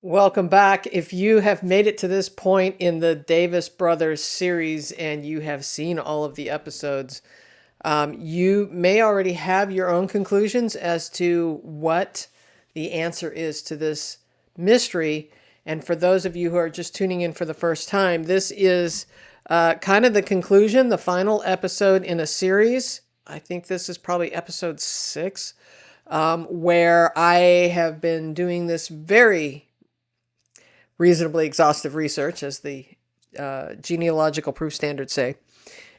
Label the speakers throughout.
Speaker 1: Welcome back. If you have made it to this point in the Davis Brothers series and you have seen all of the episodes, you may already have your own conclusions as to what the answer is to this mystery. And for those of you who are just tuning in for the first time, this is kind of the conclusion, the final episode in a series. I think this is probably episode 6, where I have been doing this very reasonably exhaustive research, as the genealogical proof standards say.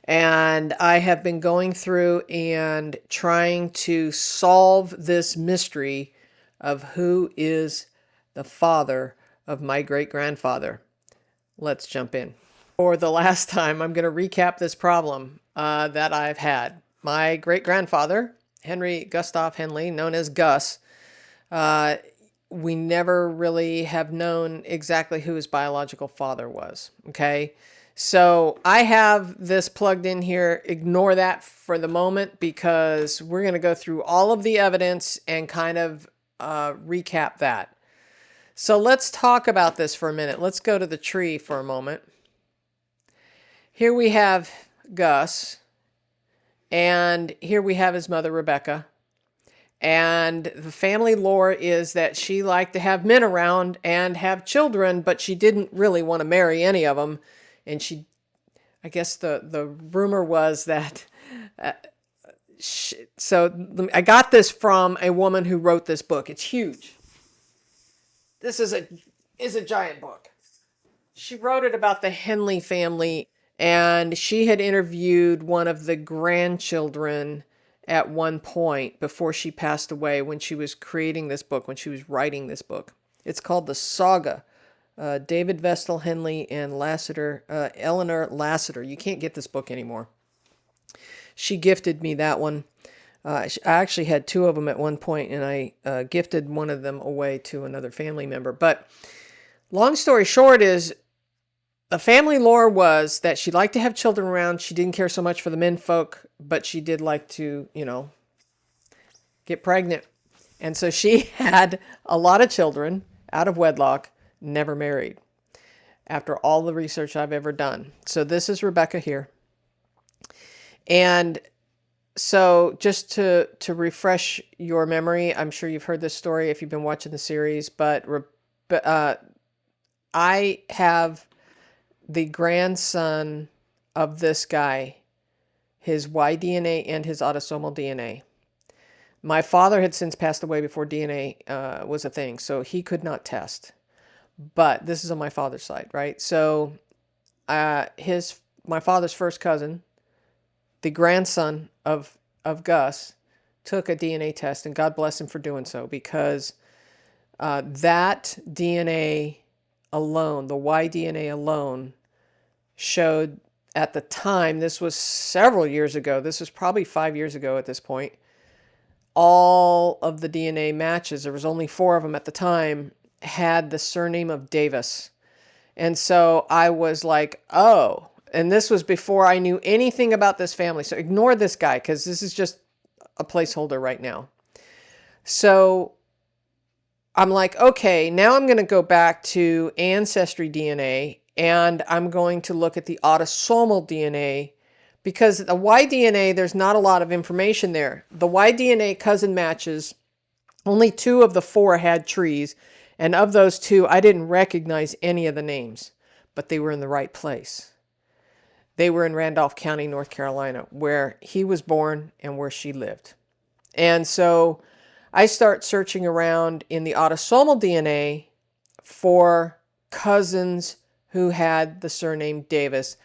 Speaker 1: And I have been going through and trying to solve this mystery of who is the father of my great-grandfather. Let's jump in. For the last time, I'm going to recap this problem that I've had. My great-grandfather, Henry Gustav Henley, known as Gus, we never really have known exactly who his biological father was. Okay. So I have this plugged in here. Ignore that for the moment because we're going to go through all of the evidence and kind of recap that. So let's talk about this for a minute. Let's go to the tree for a moment. Here we have Gus, and here we have his mother, Rebecca. And the family lore is that she liked to have men around and have children, but she didn't really want to marry any of them. And I guess the rumor was that, so I got this from a woman who wrote this book. It's huge. This is a giant book. She wrote it about the Henley family, and she had interviewed one of the grandchildren at one point before she passed away when she was creating this book, when she was writing this book. It's called The Saga. David Vestal Henley and Eleanor Lassiter. You can't get this book anymore. She gifted me that one. I actually had 2 of them at one point, and I gifted one of them away to another family member. But long story short is, the family lore was that she liked to have children around. She didn't care so much for the men folk, but she did like to, get pregnant. And so she had a lot of children out of wedlock, never married, after all the research I've ever done. So this is Rebecca here. And so just to refresh your memory, I'm sure you've heard this story if you've been watching the series, but I have the grandson of this guy, his Y-DNA and his autosomal DNA. My father had since passed away before DNA was a thing, so he could not test. But this is on my father's side, right? So my father's first cousin, the grandson of Gus, took a DNA test, and God bless him for doing so, because that DNA alone, the Y-DNA alone, showed at the time, this was several years ago, this was probably 5 years ago at this point, all of the DNA matches, there was only 4 of them at the time, had the surname of Davis. And so I was like, oh, and this was before I knew anything about this family. So ignore this guy, because this is just a placeholder right now. So I'm like, okay, now I'm going to go back to Ancestry DNA, and I'm going to look at the autosomal DNA, because the Y-DNA, there's not a lot of information there. The Y-DNA cousin matches, only 2 of the 4 had trees, and of those 2, I didn't recognize any of the names, but they were in the right place. They were in Randolph County, North Carolina, where he was born and where she lived. And so I start searching around in the autosomal DNA for cousins who had the surname Davis.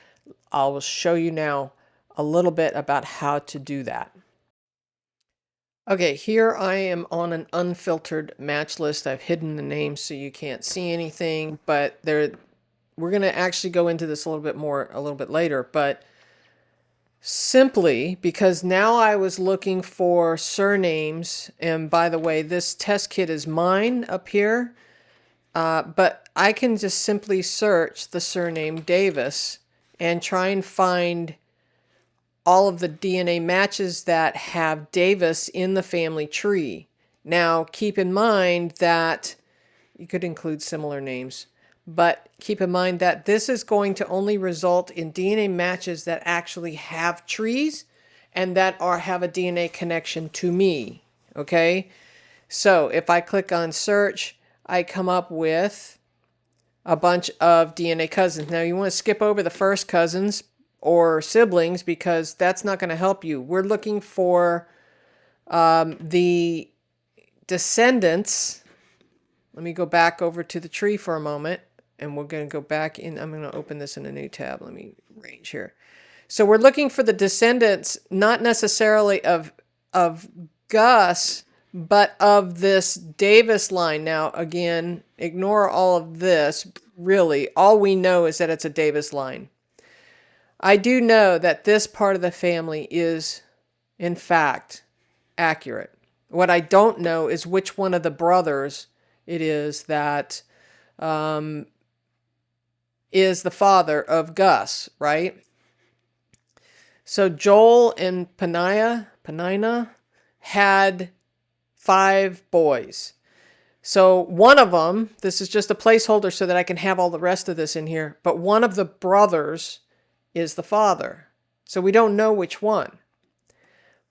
Speaker 1: I will show you now a little bit about how to do that. Okay, here I am on an unfiltered match list. I've hidden the names so you can't see anything, but we're going to actually go into this a little bit later, but simply because now I was looking for surnames, and by the way, this test kit is mine up here, but I can just simply search the surname Davis and try and find all of the DNA matches that have Davis in the family tree. Now, keep in mind that You could include similar names. But keep in mind that this is going to only result in DNA matches that actually have trees and that have a DNA connection to me. Okay? So if I click on search, I come up with a bunch of DNA cousins. Now you want to skip over the first cousins or siblings because that's not going to help you. We're looking for the descendants. Let me go back over to the tree for a moment, and we're going to go back in. I'm going to open this in a new tab. Let me arrange here. So we're looking for the descendants, not necessarily of Gus, but of this Davis line. Now, again, ignore all of this. Really, all we know is that it's a Davis line. I do know that this part of the family is, in fact, accurate. What I don't know is which one of the brothers it is that is the father of Gus, right? So Joel and Penina had 5 boys. So one of them, this is just a placeholder so that I can have all the rest of this in here, but one of the brothers is the father. So we don't know which one.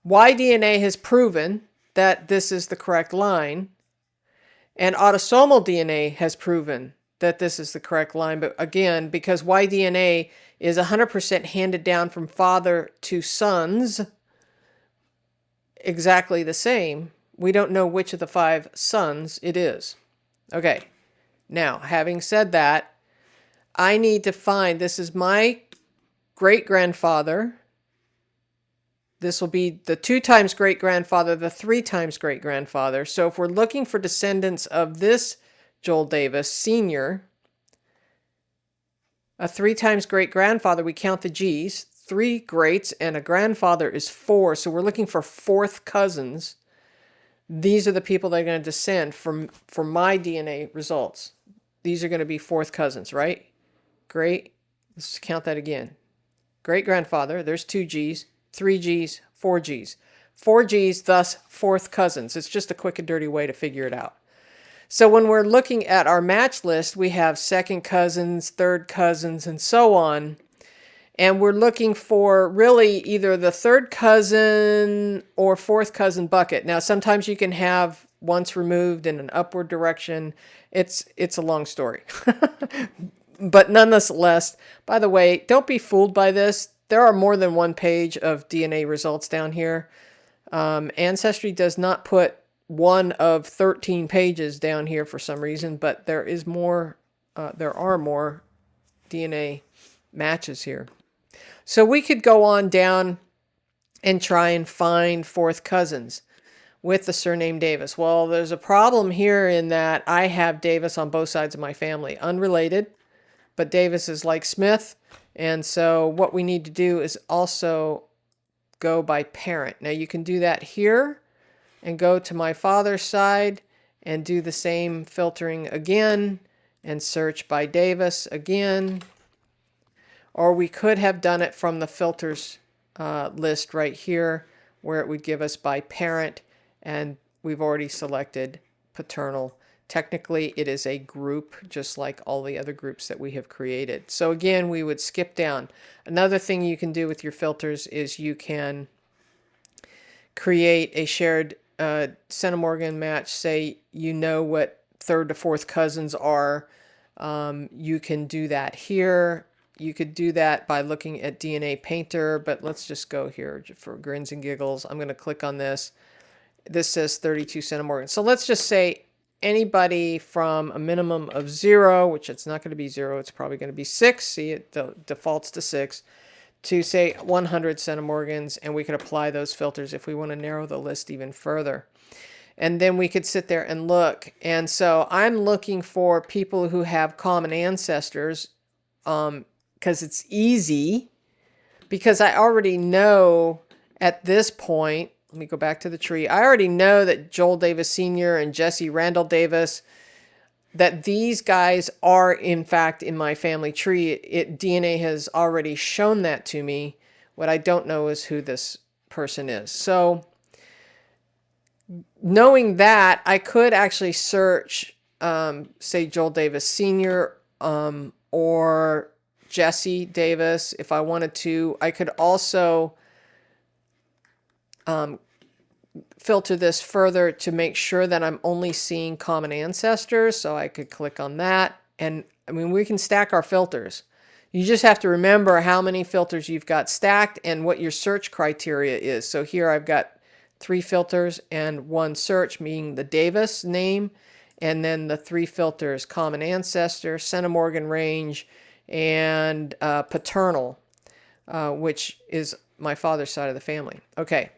Speaker 1: Y-DNA has proven that this is the correct line, and autosomal DNA has proven that this is the correct line. But again, because Y-DNA is 100% handed down from father to sons, exactly the same, we don't know which of the 5 sons it is. Okay, now, having said that, I need to find, this is my great-grandfather. This will be the 2 times great-grandfather, the 3 times great-grandfather. So if we're looking for descendants of this Joel Davis Sr., a 3 times great-grandfather, we count the G's, 3 greats, and a grandfather is 4. So we're looking for 4th cousins. These are the people that are going to descend from my DNA results. These are going to be 4th cousins, right? Great. Let's count that again. Great-grandfather, there's 2 G's, 3 G's, 4 G's. 4 G's, thus 4th cousins. It's just a quick and dirty way to figure it out. So when we're looking at our match list, we have 2nd cousins, 3rd cousins, and so on. And we're looking for really either the 3rd cousin or 4th cousin bucket. Now, sometimes you can have once removed in an upward direction. It's a long story. But nonetheless, by the way, don't be fooled by this. There are more than 1 page of DNA results down here. Ancestry does not put 1 of 13 pages down here for some reason, but there is more. There are more DNA matches here. So we could go on down and try and find 4th cousins with the surname Davis. Well, there's a problem here in that I have Davis on both sides of my family. Unrelated, but Davis is like Smith. And so what we need to do is also go by parent. Now you can do that here and go to my father's side and do the same filtering again and search by Davis again. Or we could have done it from the filters list right here where it would give us by parent, and we've already selected paternal. Technically, it is a group just like all the other groups that we have created. So again, we would skip down. Another thing you can do with your filters is you can create a shared centimorgan match. Say you know what 3rd to 4th cousins are. You can do that here. You could do that by looking at DNA Painter, but let's just go here for grins and giggles. I'm going to click on this. This says 32 centimorgans. So let's just say anybody from a minimum of 0, which it's not going to be 0, it's probably going to be 6. See, it defaults to 6, to say 100 centimorgans, and we could apply those filters if we want to narrow the list even further. And then we could sit there and look. And so I'm looking for people who have common ancestors, because it's easy, because I already know at this point, let me go back to the tree. I already know that Joel Davis Sr. and Jesse Randall Davis, that these guys are in fact in my family tree. DNA has already shown that to me. What I don't know is who this person is. So knowing that, I could actually search say Joel Davis Sr. Or Jesse Davis if I wanted to. I could also filter this further to make sure that I'm only seeing common ancestors. So I could click on that. And I mean, we can stack our filters. You just have to remember how many filters you've got stacked and what your search criteria is. So here I've got 3 filters and 1 search, meaning the Davis name, and then the 3 filters: common ancestor, centimorgan range, and paternal, which is my father's side of the family. Okay.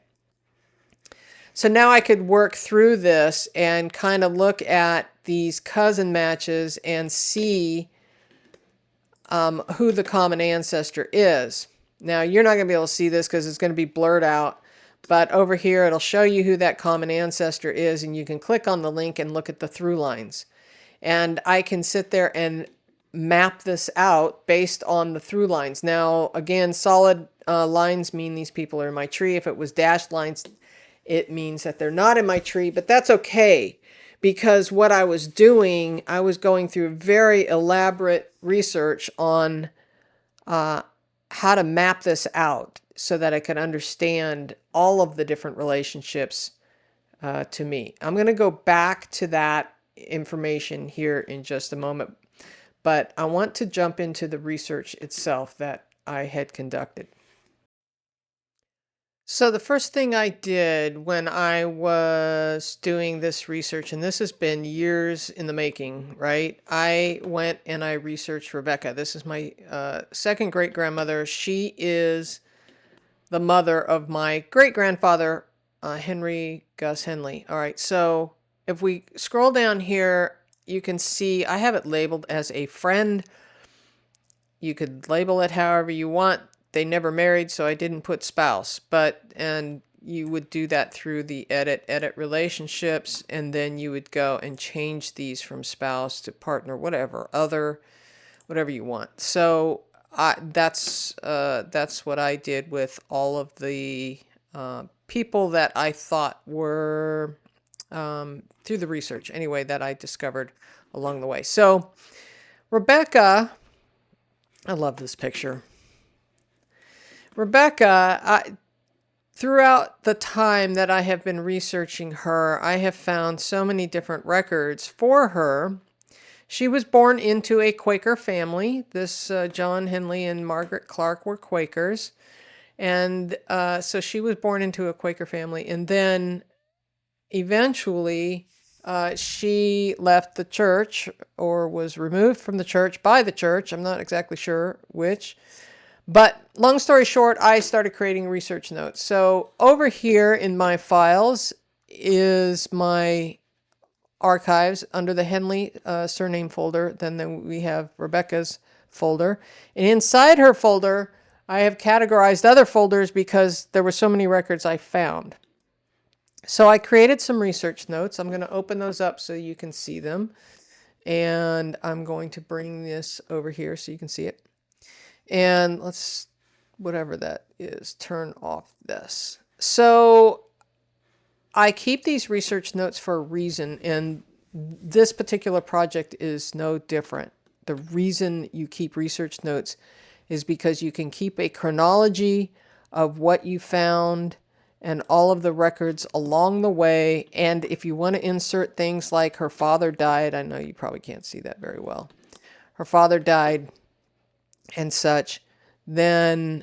Speaker 1: So now I could work through this and kind of look at these cousin matches and see who the common ancestor is. Now, you're not going to be able to see this because it's going to be blurred out. But over here, it'll show you who that common ancestor is. And you can click on the link and look at the through lines. And I can sit there and map this out based on the through lines. Now, again, solid lines mean these people are in my tree. If it was dashed lines, it means that they're not in my tree, but that's okay, because what I was doing, I was going through very elaborate research on how to map this out so that I could understand all of the different relationships to me. I'm going to go back to that information here in just a moment, but I want to jump into the research itself that I had conducted. So the first thing I did when I was doing this research, and this has been years in the making, right? I went and I researched Rebecca. This is my second great-grandmother. She is the mother of my great-grandfather, Henry Gus Henley. All right, so if we scroll down here, you can see I have it labeled as a friend. You could label it however you want. They never married, so I didn't put spouse, and you would do that through the edit relationships, and then you would go and change these from spouse to partner, whatever, other, whatever you want. So that's what I did with all of the people that I thought were through the research anyway that I discovered along the way. So Rebecca, I love this picture. Rebecca, throughout the time that I have been researching her, I have found so many different records for her. She was born into a Quaker family. This John Henley and Margaret Clark were Quakers. And so she was born into a Quaker family. And then eventually she left the church, or was removed from the church by the church. I'm not exactly sure which. But long story short, I started creating research notes. So over here in my files is my archives under the Henley surname folder. Then we have Rebecca's folder. And inside her folder, I have categorized other folders because there were so many records I found. So I created some research notes. I'm going to open those up so you can see them. And I'm going to bring this over here so you can see it. And let's, whatever that is, turn off this. So I keep these research notes for a reason, and this particular project is no different. The reason you keep research notes is because you can keep a chronology of what you found and all of the records along the way. And if you want to insert things like her father died, I know you probably can't see that very well. Her father died and such, then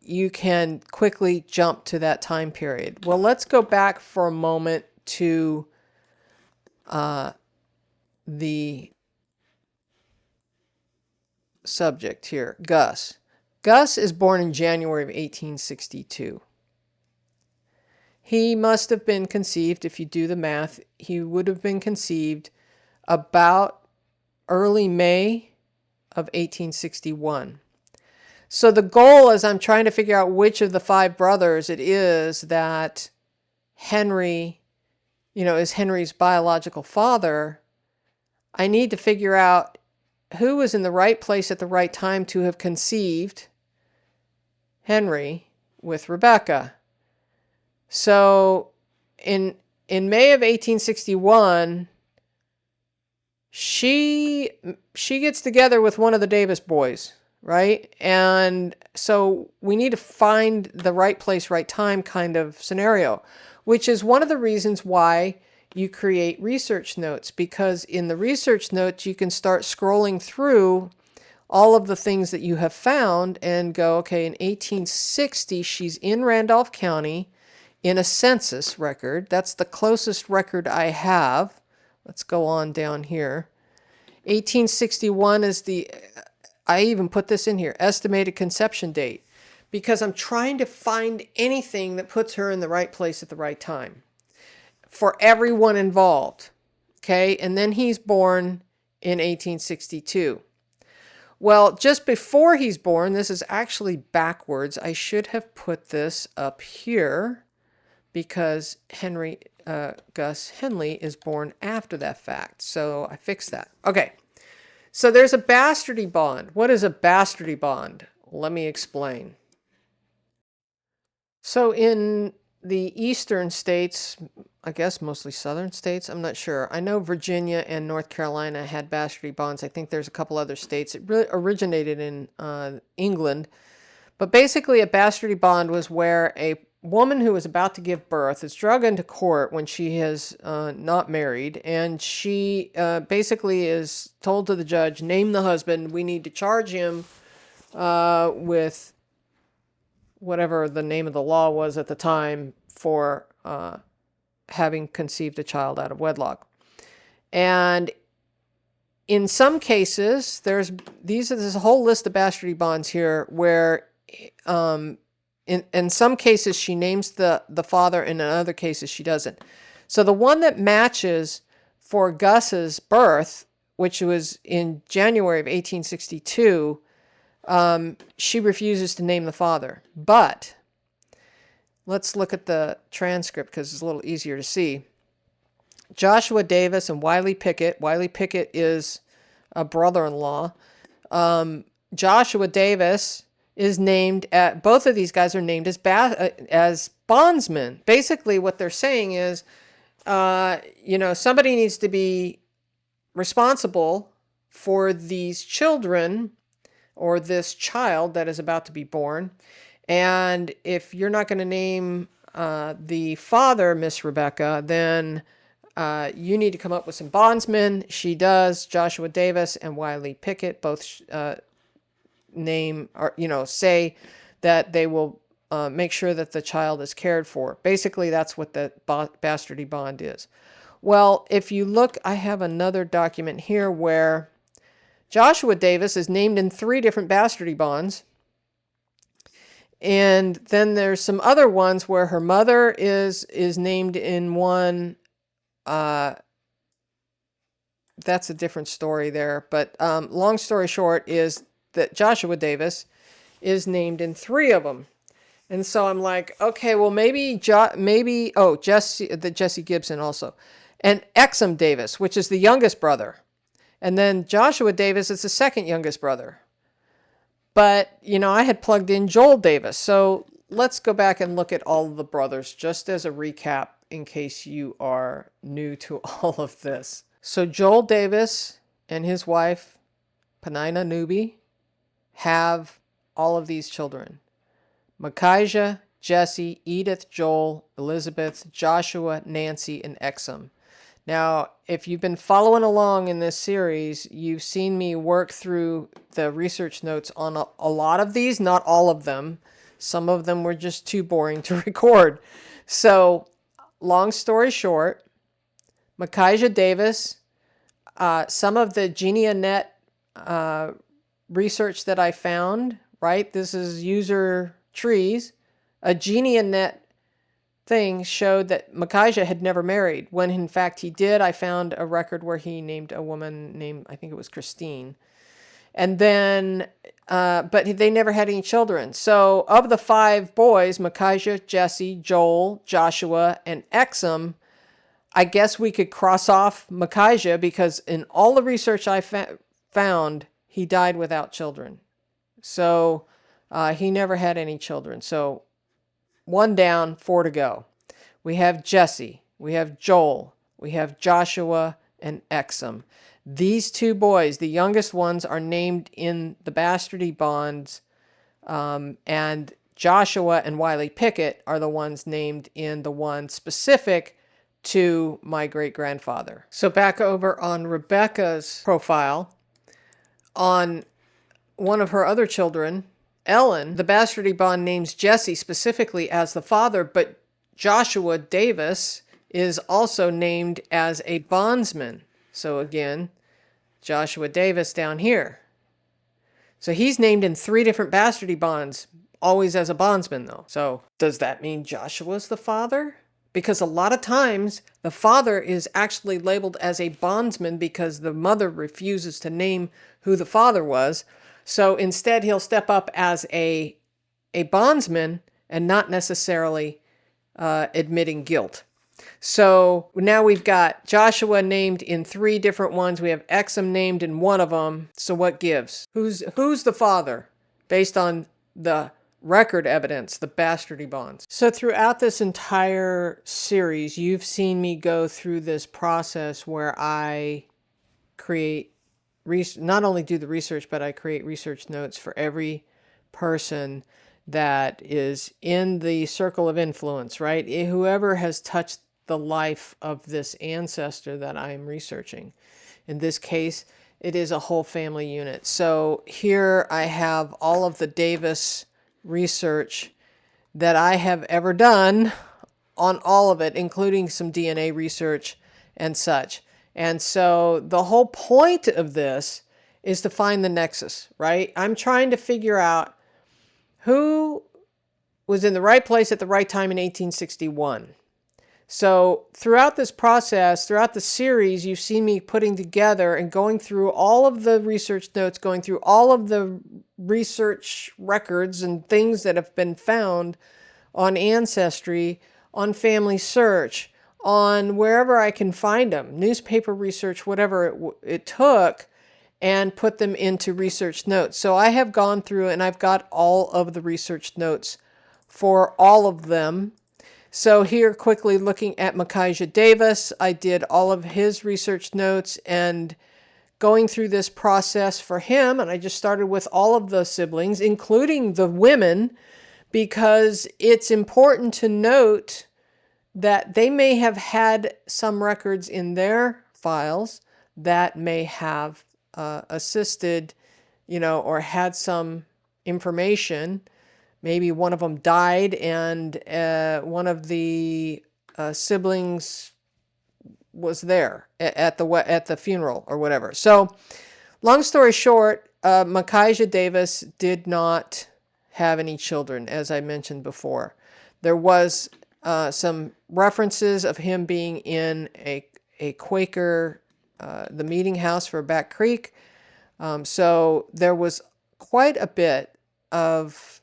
Speaker 1: you can quickly jump to that time period. Well, let's go back for a moment to the subject here, Gus. Gus is born in January of 1862. He must have been conceived, if you do the math, he would have been conceived about early May of 1861. So the goal, as I'm trying to figure out which of the 5 brothers it is that Henry, is Henry's biological father, I need to figure out who was in the right place at the right time to have conceived Henry with Rebecca. So in May of 1861, she gets together with one of the Davis boys, right? And so we need to find the right place, right time kind of scenario, which is one of the reasons why you create research notes, because in the research notes, you can start scrolling through all of the things that you have found and go, okay, in 1860, she's in Randolph County in a census record. That's the closest record I have. Let's go on down here. 1861 is I even put this in here, estimated conception date, because I'm trying to find anything that puts her in the right place at the right time for everyone involved. Okay, and then he's born in 1862. Well, just before he's born, this is actually backwards. I should have put this up here because Gus Henley is born after that fact. So I fixed that. Okay, so there's a bastardy bond. What is a bastardy bond? Let me explain. So in the eastern states, I guess mostly southern states, I'm not sure. I know Virginia and North Carolina had bastardy bonds. I think there's a couple other states. It really originated in England. But basically a bastardy bond was where a woman who is about to give birth is dragged into court when she is not married, and she basically is told to the judge, name the husband, we need to charge him with whatever the name of the law was at the time for having conceived a child out of wedlock. And in some cases, there's a whole list of bastardy bonds here where in some cases she names the father, and in other cases she doesn't. So the one that matches for Gus's birth, which was in January of 1862, she refuses to name the father. But let's look at the transcript because it's a little easier to see. Joshua Davis and Wiley Pickett. Wiley Pickett is a brother-in-law. Joshua Davis is named both of these guys are named as bondsmen. Basically, what they're saying is, somebody needs to be responsible for these children or this child that is about to be born. And if you're not going to name the father, Miss Rebecca, then you need to come up with some bondsmen. She does. Joshua Davis and Wiley Pickett both name or say that they will make sure that the child is cared for. Basically, that's what the bastardy bond is. Well, if you look, I have another document here where Joshua Davis is named in 3 different bastardy bonds. And then there's some other ones where her mother is named in one. That's a different story there. But long story short is that Joshua Davis is named in 3 of them. And so I'm like, okay, well, maybe Jesse Gibson also. And Exum Davis, which is the youngest brother. And then Joshua Davis is the second youngest brother. But, I had plugged in Joel Davis. So let's go back and look at all of the brothers just as a recap in case you are new to all of this. So Joel Davis and his wife, Penina Newby, have all of these children. Micaiah, Jesse, Edith, Joel, Elizabeth, Joshua, Nancy, and Exum. Now, if you've been following along in this series, you've seen me work through the research notes on a lot of these, not all of them. Some of them were just too boring to record. So, long story short, Micaiah Davis, some of the GeniaNet research that I found, right? This is user trees. A GeniaNet thing showed that Micaiah had never married, when in fact he did. I found a record where he named a woman named, I think it was Christine. And then, but they never had any children. So of the 5 boys, Micaiah, Jesse, Joel, Joshua, and Exum, I guess we could cross off Micaiah because in all the research I found, he died without children. So he never had any children. So 1 down, 4 to go. We have Jesse, we have Joel, we have Joshua, and Exum. These two boys, the youngest ones, are named in the Bastardy bonds, and Joshua and Wiley Pickett are the ones named in the one specific to my great-grandfather. So back over on Rebecca's profile, on one of her other children, Ellen, the Bastardy bond names Jesse specifically as the father, but Joshua Davis is also named as a bondsman. So again, Joshua Davis down here. So he's named in 3 different Bastardy bonds, always as a bondsman though. So does that mean Joshua's the father? Because a lot of times the father is actually labeled as a bondsman because the mother refuses to name who the father was. So instead he'll step up as a bondsman and not necessarily admitting guilt. So now we've got Joshua named in 3 different ones. We have Exum named in one of them. So what gives? Who's the father based on the record evidence, the Bastardy bonds? So throughout this entire series, you've seen me go through this process where I create, not only do the research, but I create research notes for every person that is in the circle of influence, right? Whoever has touched the life of this ancestor that I am researching. In this case, it is a whole family unit. So here I have all of the Davis research that I have ever done on all of it, including some DNA research and such. And so the whole point of this is to find the nexus, right? I'm trying to figure out who was in the right place at the right time in 1861. So throughout this process, throughout the series, you've seen me putting together and going through all of the research notes, going through all of the research records and things that have been found on Ancestry, on Family Search, on wherever I can find them, newspaper research, whatever it took, and put them into research notes. So I have gone through and I've got all of the research notes for all of them. So here, quickly looking at Micaiah Davis, I did all of his research notes and going through this process for him. And I just started with all of the siblings, including the women, because it's important to note that they may have had some records in their files that may have assisted, or had some information. Maybe one of them died and one of the siblings was there at the funeral or whatever. So long story short, Micaiah Davis did not have any children, as I mentioned before. There was some references of him being in a Quaker, the meeting house for Back Creek. So there was quite a bit of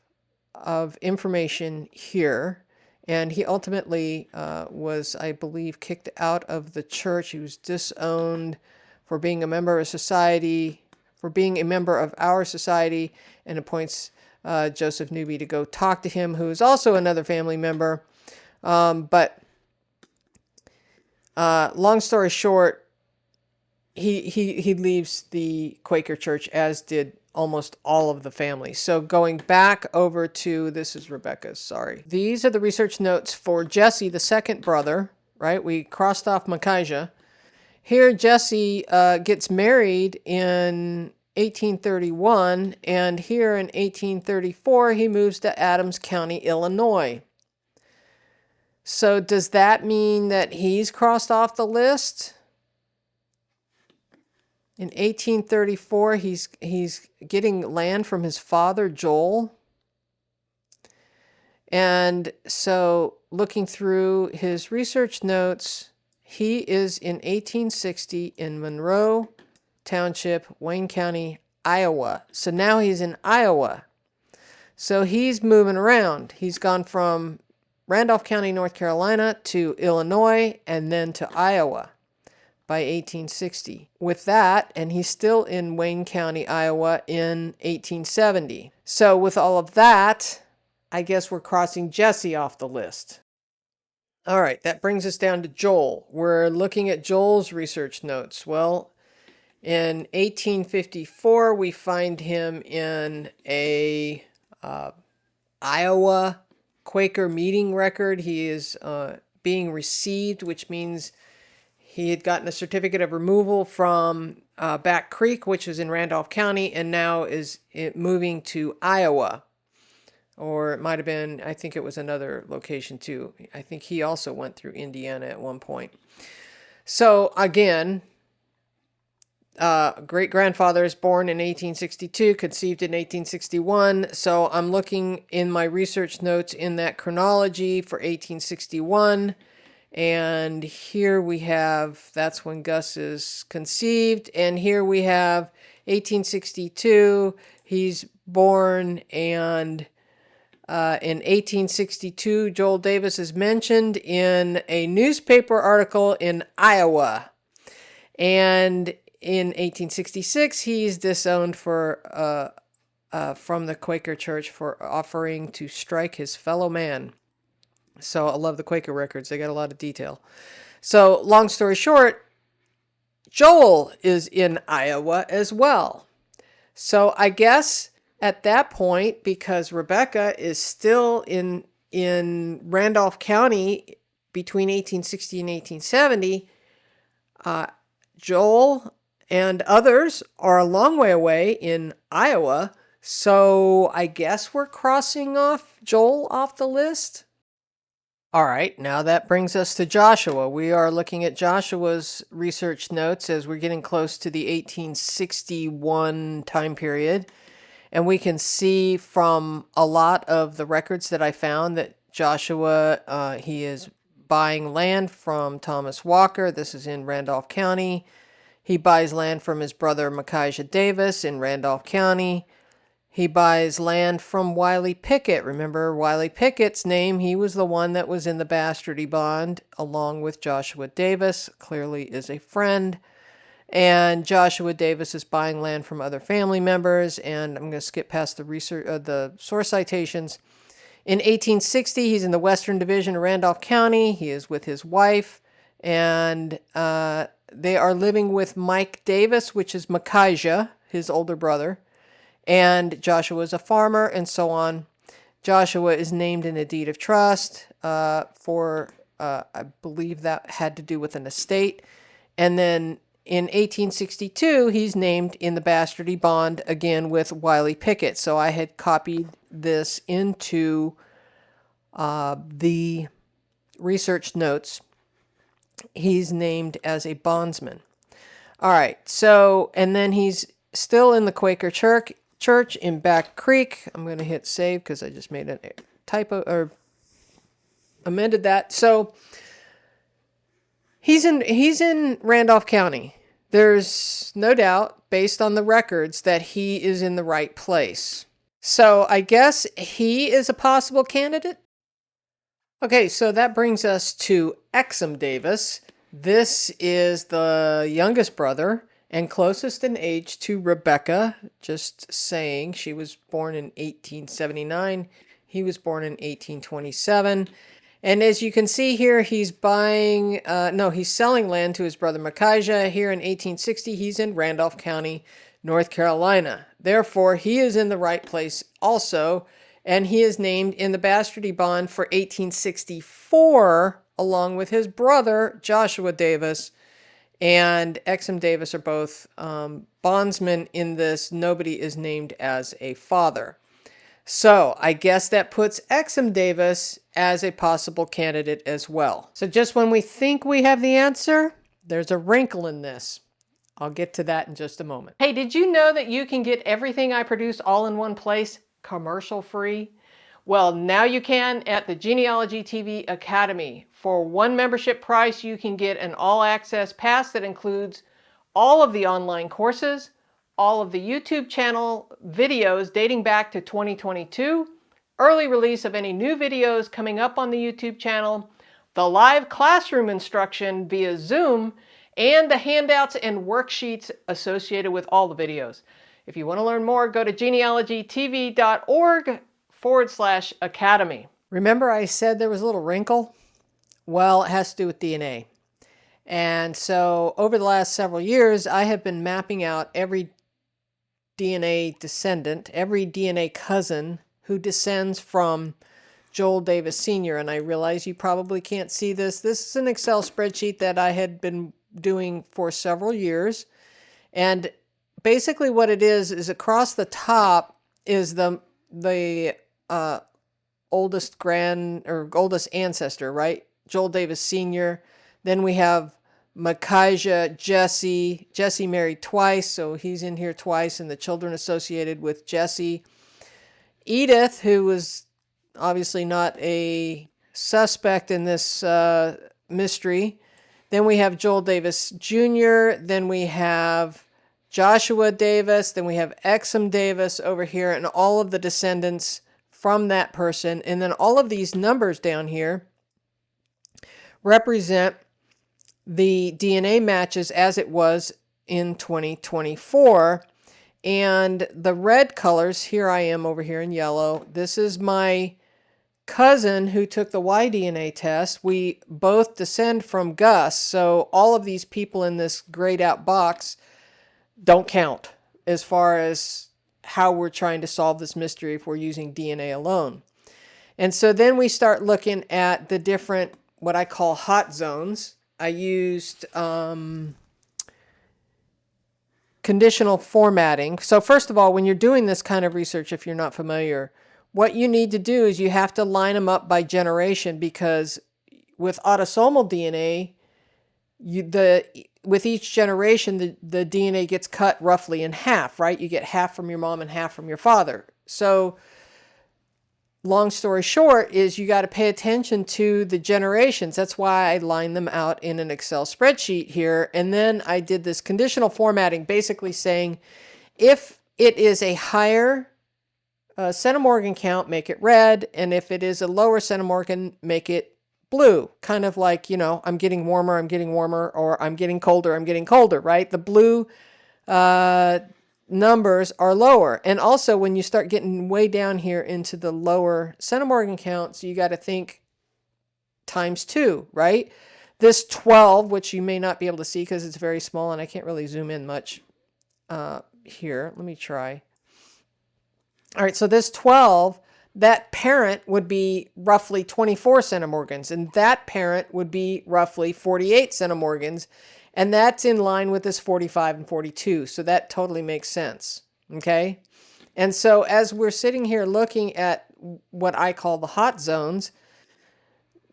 Speaker 1: information here, and he ultimately was, I believe, kicked out of the church. He was disowned for being a member of society, for being a member of our society, and appoints Joseph Newby to go talk to him, who is also another family member. But long story short, he leaves the Quaker church, as did almost all of the family. So going back over to, this is Rebecca's, sorry. These are the research notes for Jesse, the second brother, right? We crossed off Micaiah. Here, Jesse gets married in 1831, and here in 1834, he moves to Adams County, Illinois. So does that mean that he's crossed off the list? In 1834, he's getting land from his father, Joel. And so looking through his research notes, he is in 1860 in Monroe Township, Wayne County, Iowa. So now he's in Iowa. So he's moving around. He's gone from Randolph County, North Carolina to Illinois and then to Iowa by 1860. With that, and he's still in Wayne County, Iowa in 1870. So with all of that, I guess we're crossing Jesse off the list. All right, that brings us down to Joel. We're looking at Joel's research notes. Well, In 1854, we find him in a Iowa Quaker meeting record. He is being received, which means he had gotten a certificate of removal from Back Creek, which is in Randolph County, and now is moving to Iowa. Or it might have been, I think it was another location too. I think he also went through Indiana at one point. So again, great-grandfather is born in 1862, conceived in 1861. So I'm looking in my research notes in that chronology for 1861. And here we have, that's when Gus is conceived. And here we have 1862, he's born, and in 1862, Joel Davis is mentioned in a newspaper article in Iowa. And in 1866, he's disowned from the Quaker Church for offering to strike his fellow man. So I love the Quaker records. They got a lot of detail. So long story short, Joel is in Iowa as well. So I guess at that point, because Rebecca is still in Randolph County between 1860 and 1870, Joel and others are a long way away in Iowa. So I guess we're crossing off Joel off the list. All right, now that brings us to Joshua. We are looking at Joshua's research notes as we're getting close to the 1861 time period. And we can see from a lot of the records that I found that Joshua, he is buying land from Thomas Walker. This is in Randolph County. He buys land from his brother Micaiah Davis in Randolph County. He buys land from Wiley Pickett. Remember Wiley Pickett's name? He was the one that was in the Bastardy bond along with Joshua Davis. Clearly is a friend. And Joshua Davis is buying land from other family members. And I'm going to skip past the research, the source citations. In 1860, he's in the Western Division of Randolph County. He is with his wife. And they are living with Mike Davis, which is Micaiah, his older brother. And Joshua is a farmer, and so on. Joshua is named in a deed of trust for, I believe that had to do with an estate. And then in 1862, he's named in the Bastardy bond again with Wiley Pickett. So I had copied this into the research notes. He's named as a bondsman. All right, so, and then he's still in the Quaker Church in Back Creek. I'm going to hit save because I just made a typo or amended that. So he's in Randolph County. There's no doubt, based on the records, that he is in the right place. So I guess he is a possible candidate. Okay, so that brings us to Exum Davis. This is the youngest brother and closest in age to Rebecca. Just saying, she was born in 1879. He was born in 1827. And as you can see here, he's selling land to his brother Micaiah. Here in 1860, he's in Randolph County, North Carolina. Therefore, he is in the right place also. And he is named in the Bastardy bond for 1864, along with his brother, Joshua Davis. And Exum Davis are both bondsmen in this. Nobody is named as a father. So I guess that puts Exum Davis as a possible candidate as well. So just when we think we have the answer, there's a wrinkle in this. I'll get to that in just a moment. Hey, did you know that you can get everything I produce all in one place, commercial free? Well, now you can at the Genealogy TV Academy. For one membership price, you can get an all-access pass that includes all of the online courses, all of the YouTube channel videos dating back to 2022, early release of any new videos coming up on the YouTube channel, the live classroom instruction via Zoom, and the handouts and worksheets associated with all the videos. If you want to learn more, go to genealogytv.org/academy. Remember I said there was a little wrinkle? Well, it has to do with DNA. And so over the last several years, I have been mapping out every DNA descendant, every DNA cousin who descends from Joel Davis Sr. And I realize you probably can't see this. This is an Excel spreadsheet that I had been doing for several years. And basically what it is across the top is the oldest oldest ancestor, right? Joel Davis Sr. Then we have Micaiah, Jesse. Jesse married twice, so he's in here twice, and the children associated with Jesse. Edith, who was obviously not a suspect in this mystery. Then we have Joel Davis Jr. Then we have Joshua Davis. Then we have Exum Davis over here, and all of the descendants from that person. And then all of these numbers down here represent the DNA matches as it was in 2024. And the red colors, here I am over here in yellow. This is my cousin who took the Y-DNA test. We both descend from Gus, so all of these people in this grayed out box don't count as far as how we're trying to solve this mystery if we're using DNA alone. And so then we start looking at the different, what I call hot zones. I used conditional formatting. So first of all, when you're doing this kind of research, if you're not familiar, what you need to do is you have to line them up by generation, because with autosomal DNA, with each generation, the DNA gets cut roughly in half, right? You get half from your mom and half from your father. So long story short is you got to pay attention to the generations. That's why I lined them out in an Excel spreadsheet here. And then I did this conditional formatting, basically saying if it is a higher centimorgan count, make it red. And if it is a lower centimorgan, make it blue. Kind of like, I'm getting warmer, or I'm getting colder, right? The blue numbers are lower. And also when you start getting way down here into the lower centimorgan counts, you got to think times 2, right? This 12, which you may not be able to see because it's very small and I can't really zoom in much here. Let me try. All right, so this 12, that parent would be roughly 24 centimorgans, and that parent would be roughly 48 centimorgans, and that's in line with this 45 and 42, so that totally makes sense, okay? And so as we're sitting here looking at what I call the hot zones,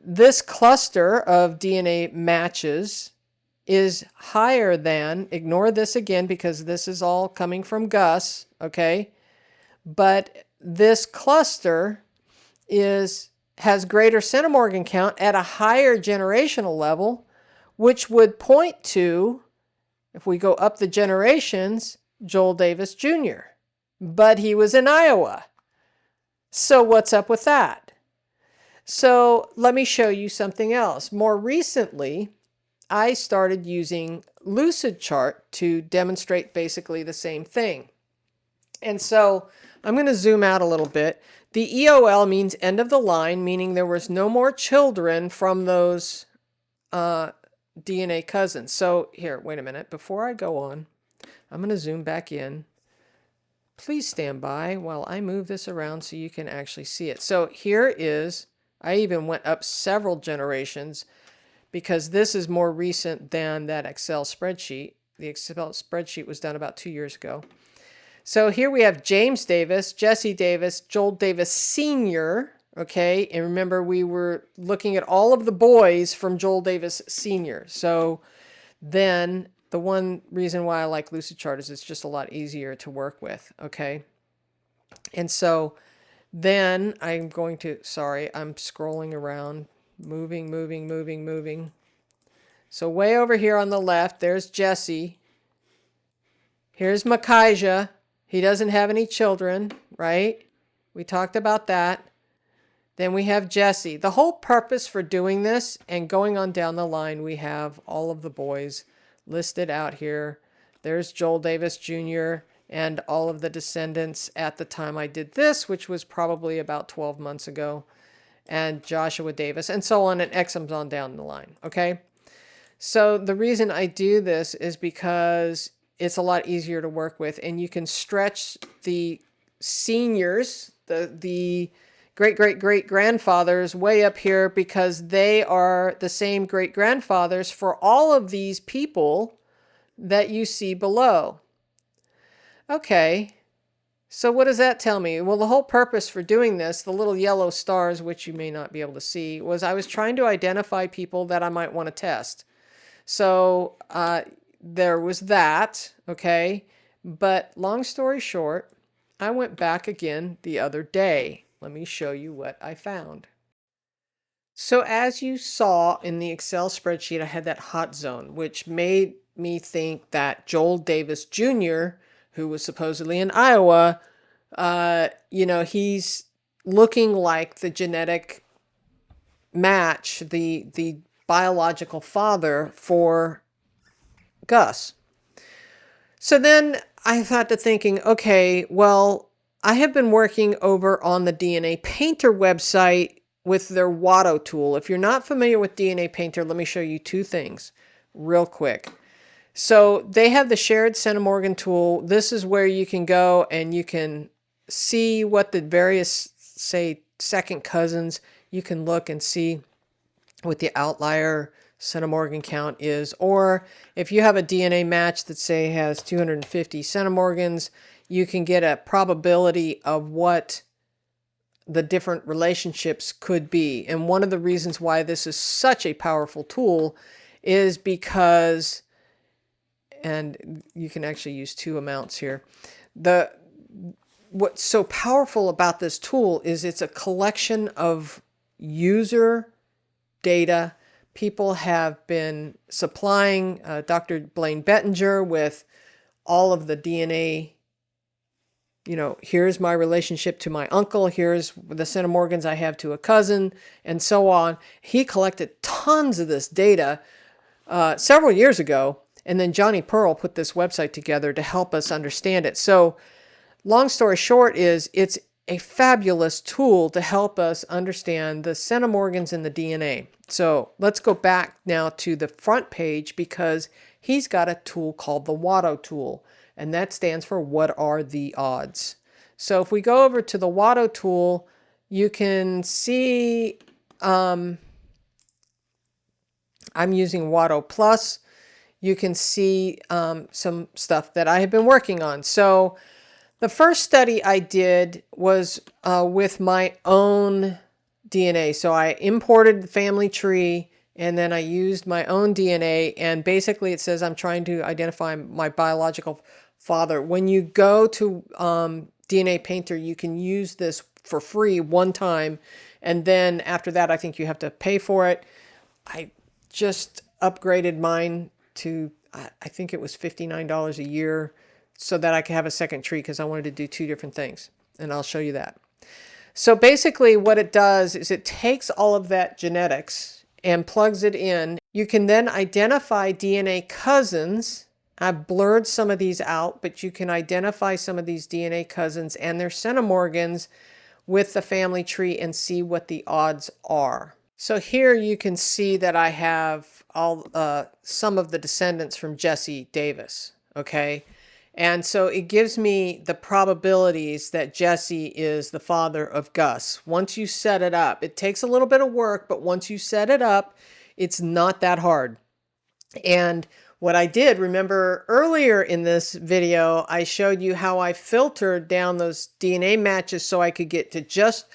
Speaker 1: this cluster of DNA matches is higher than, ignore this again because this is all coming from Gus, okay? But this cluster has greater centimorgan count at a higher generational level, which would point to, if we go up the generations, Joel Davis Jr. But he was in Iowa. So what's up with that? So let me show you something else. More recently, I started using Lucid Chart to demonstrate basically the same thing. And so I'm going to zoom out a little bit. The EOL means end of the line, meaning there was no more children from those DNA cousins. So here, wait a minute. Before I go on, I'm going to zoom back in. Please stand by while I move this around so you can actually see it. So here is, I even went up several generations because this is more recent than that Excel spreadsheet. The Excel spreadsheet was done about 2 years ago. So here we have James Davis, Jesse Davis, Joel Davis Sr., okay? And remember, we were looking at all of the boys from Joel Davis Sr. So then the one reason why I like Lucid Chart is it's just a lot easier to work with, okay? And so then I'm going to, sorry, I'm scrolling around, moving. So way over here on the left, there's Jesse. Here's Micaiah. He doesn't have any children, right? We talked about that. Then we have Jesse. The whole purpose for doing this and going on down the line, we have all of the boys listed out here. There's Joel Davis Jr. and all of the descendants at the time I did this, which was probably about 12 months ago, and Joshua Davis, and so on, and Exum's on down the line, okay? So the reason I do this is because it's a lot easier to work with, and you can stretch the seniors, the great great great grandfathers way up here, because they are the same great grandfathers for all of these people that you see below. Okay, so what does that tell me? Well, the whole purpose for doing this, the little yellow stars, which you may not be able to see, was I was trying to identify people that I might want to test. So there was that, okay? But long story short, I went back again the other day. Let me show you what I found. So as you saw in the Excel spreadsheet, I had that hot zone, which made me think that Joel Davis Jr., who was supposedly in Iowa, he's looking like the genetic match, the biological father for Gus. So then I thought to thinking, okay, well, I have been working over on the DNA Painter website with their WATO tool. If you're not familiar with DNA Painter, let me show you two things real quick. So they have the shared centimorgan tool. This is where you can go and you can see what the various, say, second cousins, you can look and see what the outlier centimorgan count is. Or if you have a DNA match that, say, has 250 centimorgans, you can get a probability of what the different relationships could be. And one of the reasons why this is such a powerful tool is because, and you can actually use two amounts here. What's so powerful about this tool is it's a collection of user data. People have been supplying Dr. Blaine Bettinger with all of the DNA. Here's my relationship to my uncle, here's the centimorgans I have to a cousin, and so on. He collected tons of this data several years ago, and then Johnny Pearl put this website together to help us understand it. So long story short is it's a fabulous tool to help us understand the centimorgans in the DNA. So let's go back now to the front page, because he's got a tool called the WATO tool, and that stands for what are the odds. So if we go over to the WATO tool, you can see I'm using WATO Plus. You can see some stuff that I have been working on. So the first study I did was with my own DNA. So I imported the family tree, and then I used my own DNA, and basically it says I'm trying to identify my biological father. When you go to DNA Painter, you can use this for free one time, and then after that I think you have to pay for it. I just upgraded mine to, I think it was $59 a year, so that I could have a second tree, because I wanted to do two different things, and I'll show you that. So basically what it does is it takes all of that genetics and plugs it in. You can then identify DNA cousins. I've blurred some of these out, but you can identify some of these DNA cousins and their centimorgans with the family tree and see what the odds are. So here you can see that I have all some of the descendants from Jesse Davis, okay? And so it gives me the probabilities that Jesse is the father of Gus. Once you set it up, it takes a little bit of work, but once you set it up, it's not that hard. And what I did, remember earlier in this video, I showed you how I filtered down those DNA matches so I could get to just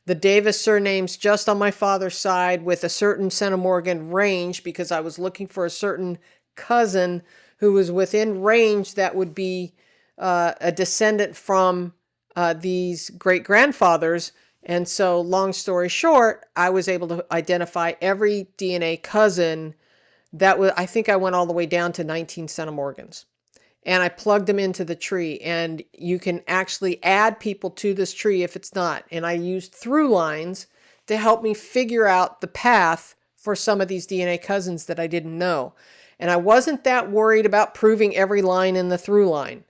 Speaker 1: the Davis surnames just on my father's side with a certain centimorgan range, because I was looking for a certain cousin who was within range that would be a descendant from these great-grandfathers. And so long story short, I was able to identify every DNA cousin that was, I think I went all the way down to 19 centimorgans. And I plugged them into the tree, and you can actually add people to this tree if it's not. And I used through lines to help me figure out the path for some of these DNA cousins that I didn't know. And I wasn't that worried about proving every line in the through line.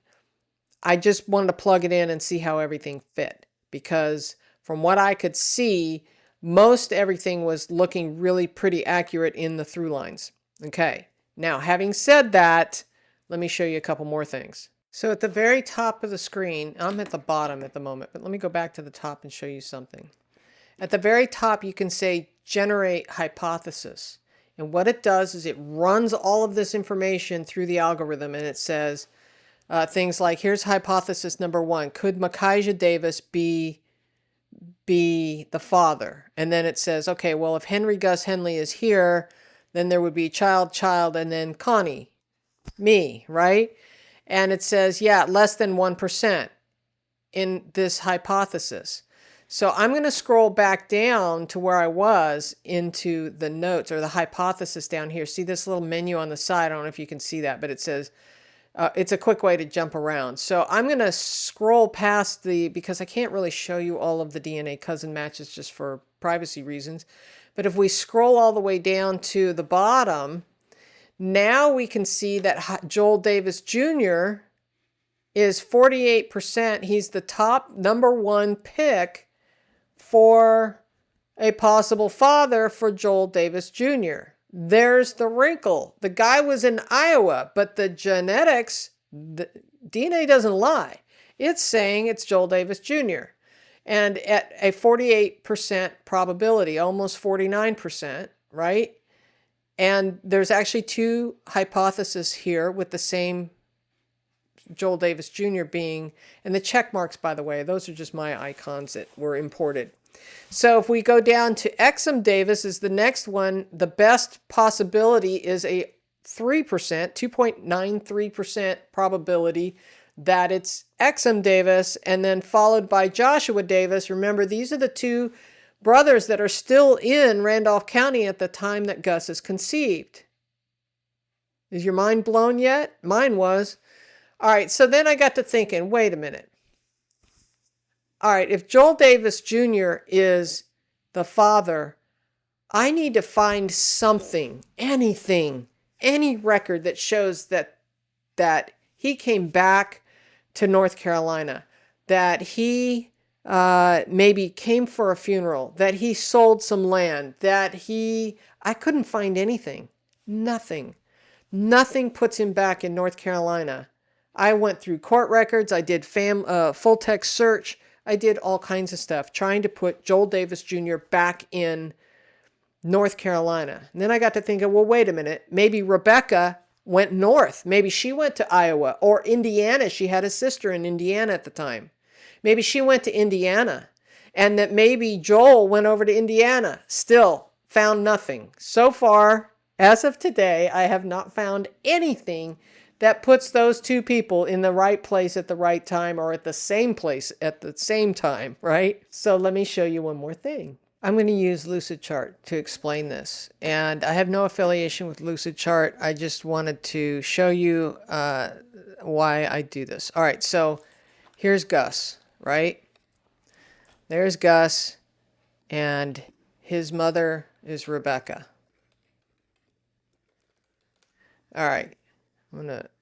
Speaker 1: I just wanted to plug it in and see how everything fit, because from what I could see, most everything was looking really pretty accurate in the through lines. Okay. Now, having said that, let me show you a couple more things. So at the very top of the screen, I'm at the bottom at the moment, but let me go back to the top and show you something. At the very top, you can say generate hypothesis. And what it does is it runs all of this information through the algorithm, and it says things like, here's hypothesis number 1. Could Micaiah Davis be the father? And then it says, okay, well, if Gus Henley is here, then there would be child, and then Connie, me, right? And it says, yeah, less than 1% in this hypothesis. So I'm going to scroll back down to where I was into the notes or the hypothesis down here. See this little menu on the side? I don't know if you can see that, but it says, it's a quick way to jump around. So I'm going to scroll past because I can't really show you all of the DNA cousin matches just for privacy reasons. But if we scroll all the way down to the bottom, now we can see that Joel Davis Jr. is 48%. He's the top #1 pick for a possible father for Joel Davis Jr. There's the wrinkle. The guy was in Iowa, but the genetics, the DNA doesn't lie. It's saying it's Joel Davis Jr. And at a 48% probability, almost 49%, right? And there's actually 2 hypotheses here with the same Joel Davis Jr. being, and the check marks, by the way, those are just my icons that were imported. So if we go down to Exum Davis is the next one, the best possibility is a 3%, 2.93% probability that it's Exum Davis, and then followed by Joshua Davis. Remember, these are the 2 brothers that are still in Randolph County at the time that Gus is conceived. Is your mind blown yet? Mine was. All right, so then I got to thinking, wait a minute. All right, if Joel Davis Jr. is the father, I need to find something, anything, any record that shows that he came back to North Carolina, that he maybe came for a funeral, that he sold some land, I couldn't find anything. Nothing. Nothing puts him back in North Carolina. I went through court records. I did full text search. I did all kinds of stuff trying to put Joel Davis Jr. back in North Carolina. And then I got to thinking, well, wait a minute. Maybe Rebecca went north. Maybe she went to Iowa or Indiana. She had a sister in Indiana at the time. Maybe she went to Indiana. And that maybe Joel went over to Indiana. Still found nothing. So far, as of today, I have not found anything that puts those 2 people in the right place at the right time or at the same place at the same time, right? So let me show you one more thing. I'm going to use Lucid Chart to explain this. And I have no affiliation with Lucid Chart. I just wanted to show you why I do this. All right, so here's Gus, right? There's Gus, and his mother is Rebecca. All right.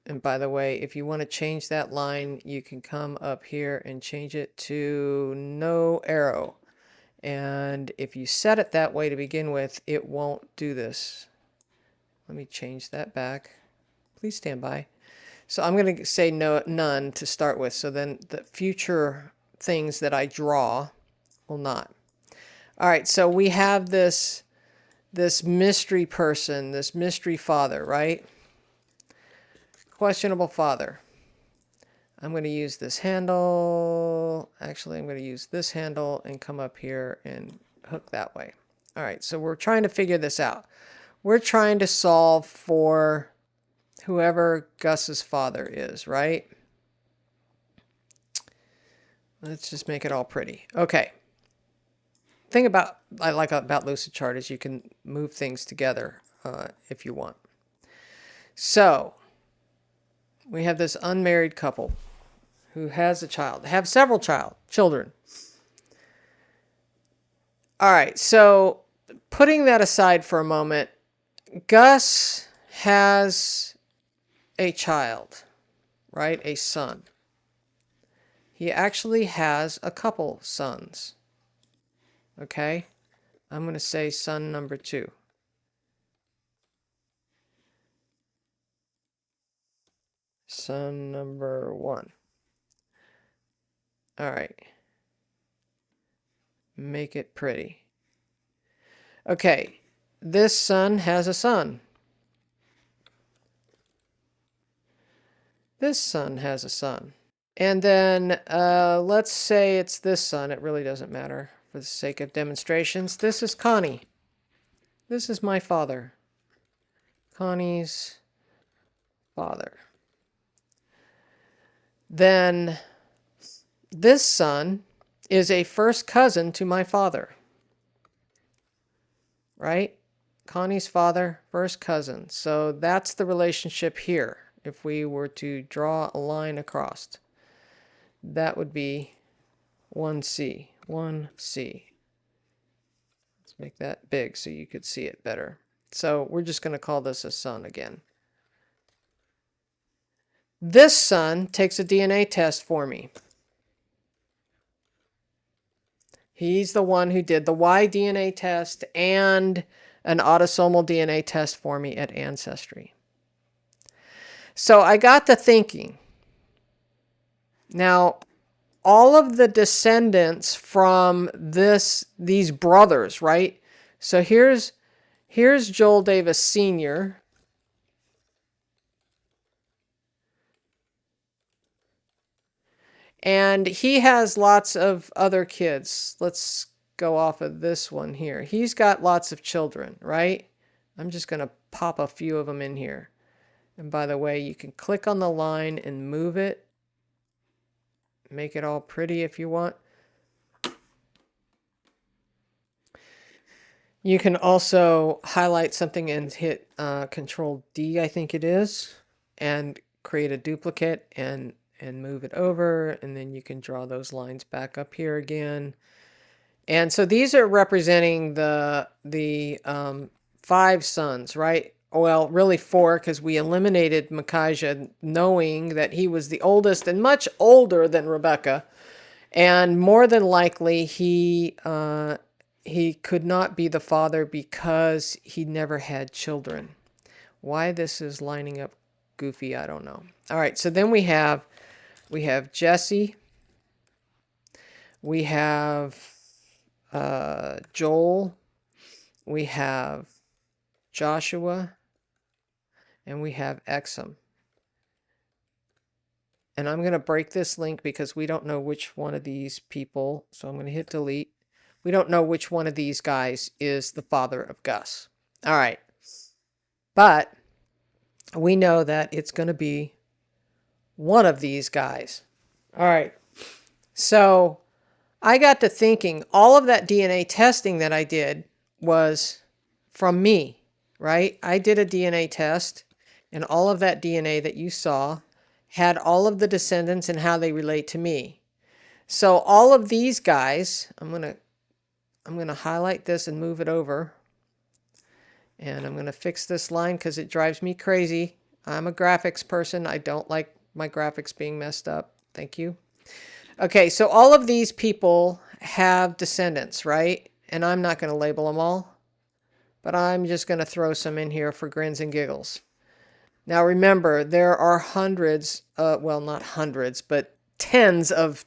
Speaker 1: And by the way, if you want to change that line, you can come up here and change it to no arrow. And if you set it that way to begin with, it won't do this. Let me change that back. Please stand by. So I'm going to say none to start with. So then the future things that I draw will not. All right. So we have this mystery person, this mystery father, right? Questionable father. I'm going to use this handle. Actually, I'm going to use this handle and come up here and hook that way. All right, so we're trying to figure this out. We're trying to solve for whoever Gus's father is, right? Let's just make it all pretty. Okay. Thing I like about Lucid Chart is you can move things together if you want. So we have this unmarried couple who has a child. They have several children. All right, so putting that aside for a moment, Gus has a child, right? A son. He actually has a couple sons. Okay? I'm going to say son number 2. Son number 1. All right. Make it pretty. Okay. This son has a son. This son has a son. And then let's say it's this son. It really doesn't matter for the sake of demonstrations. This is Connie. This is my father. Connie's father. Then this son is a first cousin to my father. Right? Connie's father, first cousin. So that's the relationship here. If we were to draw a line across, that would be 1C. 1C. Let's make that big so you could see it better. So we're just going to call this a son again. This son takes a DNA test for me. He's the one who did the Y DNA test and an autosomal DNA test for me at Ancestry. So I got to thinking. Now, all of the descendants from these brothers, right? So here's Joel Davis Sr. And he has lots of other kids. Let's go off of this one here. He's got lots of children, right? I'm just going to pop a few of them in here. And by the way, you can click on the line and move it. Make it all pretty if you want. You can also highlight something and hit Control D, I think it is, and create a duplicate and move it over, and then you can draw those lines back up here again. And so these are representing the 5 sons, right? Well, really 4, because we eliminated Micaiah, knowing that he was the oldest and much older than Rebecca, and more than likely he could not be the father because he never had children. Why this is lining up goofy, I don't know. All right, so then we have Jesse. We have Joel. We have Joshua. And we have Exum. And I'm going to break this link because we don't know which one of these people. So I'm going to hit delete. We don't know which one of these guys is the father of Gus. All right. But we know that it's going to be one of these guys. All right. So I got to thinking, all of that DNA testing that I did was from me, right? I did a DNA test, and all of that DNA that you saw had all of the descendants and how they relate to me. So all of these guys, I'm going to highlight this and move it over. And I'm going to fix this line because it drives me crazy. I'm a graphics person. I don't like my graphics being messed up. Thank you. Okay, so all of these people have descendants, right? And I'm not going to label them all, but I'm just going to throw some in here for grins and giggles. Now remember, there are hundreds, well, not hundreds, but tens of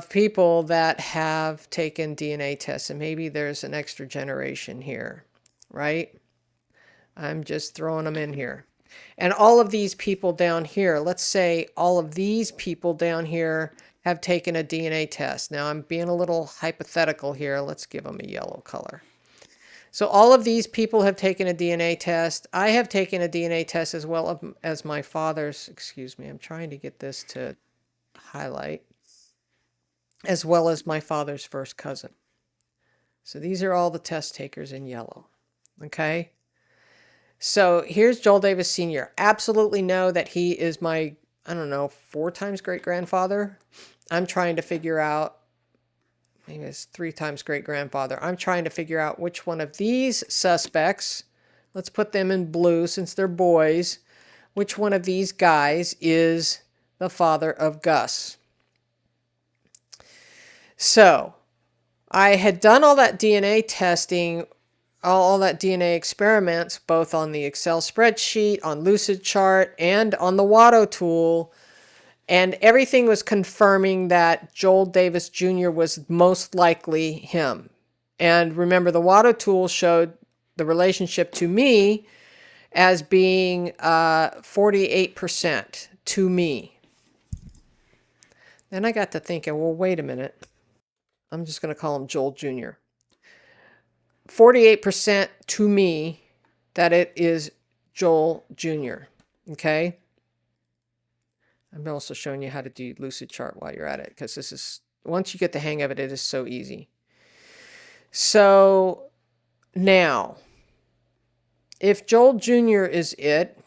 Speaker 1: people that have taken DNA tests, and maybe there's an extra generation here, right? I'm just throwing them in here. And all of these people down here, let's say all of these people down here have taken a DNA test. Now I'm being a little hypothetical here. Let's give them a yellow color. So all of these people have taken a DNA test. I have taken a DNA test as well as my father's, excuse me, I'm trying to get this to highlight, as well as my father's first cousin. So these are all the test takers in yellow. Okay. So here's Joel Davis Sr. Absolutely know that he is my, I don't know, 4 times great-grandfather. I'm trying to figure out, maybe it's 3 times great-grandfather. I'm trying to figure out which one of these suspects, let's put them in blue since they're boys, which one of these guys is the father of Gus. So I had done all that DNA testing all that DNA experiments, both on the Excel spreadsheet, on Lucid Chart, and on the WATO tool. And everything was confirming that Joel Davis Jr. was most likely him. And remember, the WATO tool showed the relationship to me as being 48% to me. Then I got to thinking, well, wait a minute. I'm just going to call him Joel Jr. 48% to me that it is Joel Jr. Okay? I'm also showing you how to do Lucid Chart while you're at it, because this is, once you get the hang of it, it is so easy. So now, if Joel Jr. is it,